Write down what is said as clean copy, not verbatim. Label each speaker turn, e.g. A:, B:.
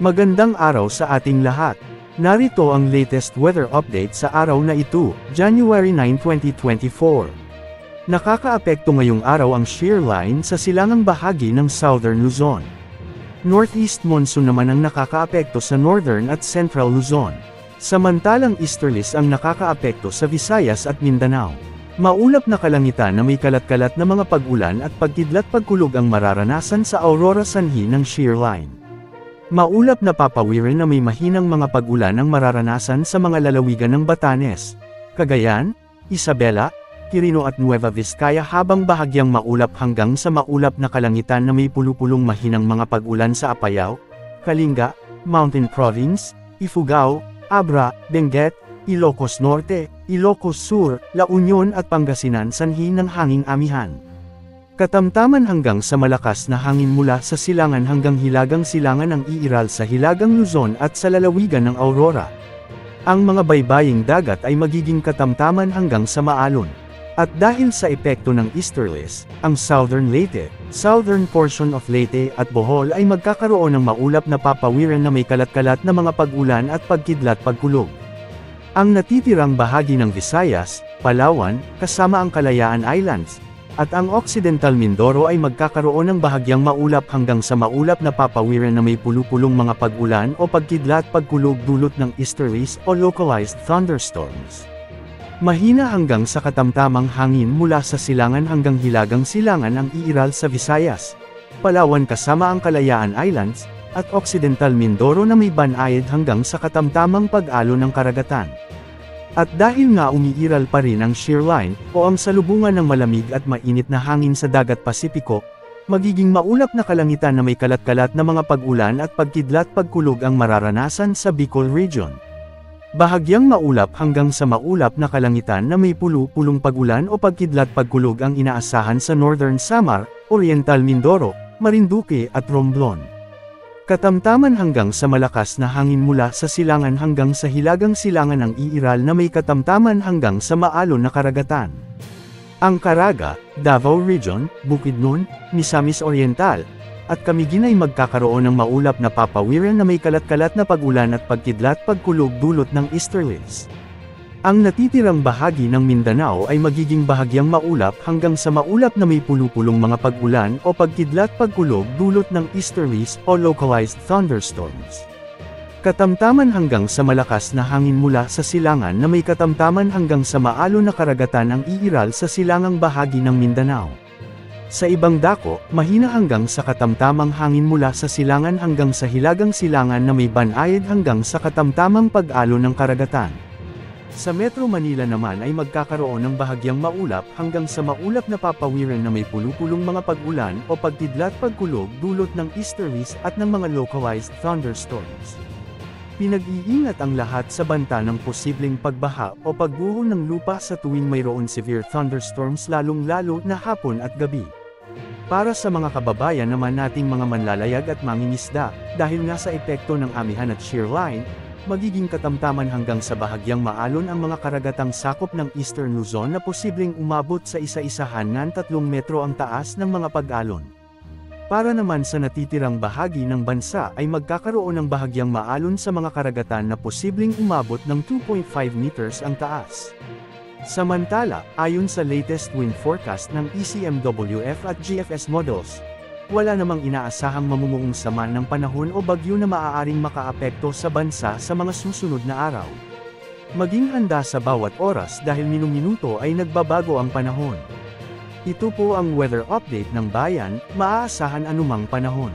A: Magandang araw sa ating lahat. Narito ang latest weather update sa araw na ito, January 9, 2024. Nakakaapekto ngayong araw ang shear line sa silangang bahagi ng Southern Luzon. Northeast monsoon naman ang nakakaapekto sa Northern at Central Luzon. Samantalang easterlies ang nakakaapekto sa Visayas at Mindanao. Maulap na kalangitan na may kalat-kalat na mga pag-ulan at pagkidlat-pagkulog ang mararanasan sa Aurora sanhi ng shear line. Maulap na papawirin na may mahinang mga pag-ulan ang mararanasan sa mga lalawigan ng Batanes, Cagayan, Isabela, Quirino at Nueva Vizcaya habang bahagyang maulap hanggang sa maulap na kalangitan na may pulupulong mahinang mga pag-ulan sa Apayao, Kalinga, Mountain Province, Ifugao, Abra, Benguet, Ilocos Norte, Ilocos Sur, La Union at Pangasinan sanhi ng hanging amihan. Katamtaman hanggang sa malakas na hangin mula sa silangan hanggang hilagang silangan ang iiral sa hilagang Luzon at sa lalawigan ng Aurora. Ang mga baybaying dagat ay magiging katamtaman hanggang sa maalon. At dahil sa epekto ng easterlies, ang Southern Leyte, southern portion of Leyte at Bohol ay magkakaroon ng maulap na papawiran na may kalat-kalat na mga pag-ulan at pagkidlat-pagkulog. Ang natitirang bahagi ng Visayas, Palawan, kasama ang Kalayaan Islands, at ang Occidental Mindoro ay magkakaroon ng bahagyang maulap hanggang sa maulap na papawiran na may pulupulong mga pag-ulan o pagkidlat-pagkulog dulot ng easterlies o localized thunderstorms. Mahina hanggang sa katamtamang hangin mula sa silangan hanggang hilagang silangan ang iiral sa Visayas, Palawan kasama ang Kalayaan Islands, at Occidental Mindoro na may banayad hanggang sa katamtamang pag-alo ng karagatan. At dahil nga umiiral pa rin ang shear line, o ang salubungan ng malamig at mainit na hangin sa dagat Pasipiko, magiging maulap na kalangitan na may kalat-kalat na mga pag-ulan at pagkidlat-pagkulog ang mararanasan sa Bicol Region. Bahagyang maulap hanggang sa maulap na kalangitan na may pulupulong pag-ulan o pagkidlat-pagkulog ang inaasahan sa Northern Samar, Oriental Mindoro, Marinduque at Romblon. Katamtaman hanggang sa malakas na hangin mula sa silangan hanggang sa hilagang silangan ang iiral na may katamtaman hanggang sa maalon na karagatan. Ang Caraga, Davao Region, Bukidnon, Misamis Oriental, at Camiguin ay magkakaroon ng maulap na papawiran na may kalat-kalat na pag-ulan at pagkidlat-pagkulog dulot ng easterlies. Ang natitirang bahagi ng Mindanao ay magiging bahagyang maulap hanggang sa maulap na may pulupulong mga pag-ulan o pagkidlat-pagkulog dulot ng easterlies o localized thunderstorms. Katamtaman hanggang sa malakas na hangin mula sa silangan na may katamtaman hanggang sa maalon na karagatan ang iiral sa silangang bahagi ng Mindanao. Sa ibang dako, mahina hanggang sa katamtamang hangin mula sa silangan hanggang sa hilagang silangan na may banayad hanggang sa katamtamang pag-alo ng karagatan. Sa Metro Manila naman ay magkakaroon ng bahagyang maulap hanggang sa maulap na papawiran na may pulupulong mga pag-ulan o pagkidlat-pagkulog dulot ng easterlies at ng mga localized thunderstorms. Pinag-iingat ang lahat sa banta ng posibleng pagbaha o pagguho ng lupa sa tuwing mayroon severe thunderstorms lalong-lalo na hapon at gabi. Para sa mga kababayan naman nating mga manlalayag at mangingisda, dahil nga sa epekto ng amihan at shear line, magiging katamtaman hanggang sa bahagyang maalon ang mga karagatang sakop ng Eastern Luzon na posibleng umabot sa isa-isahan ng 3 metro ang taas ng mga pag-alon. Para naman sa natitirang bahagi ng bansa ay magkakaroon ng bahagyang maalon sa mga karagatan na posibleng umabot ng 2.5 meters ang taas. Samantala, ayon sa latest wind forecast ng ECMWF at GFS models, wala namang inaasahang mamumuong sama ng panahon o bagyo na maaaring makaapekto sa bansa sa mga susunod na araw. Maging handa sa bawat oras dahil minuminuto ay nagbabago ang panahon. Ito po ang weather update ng bayan, maaasahan anumang panahon.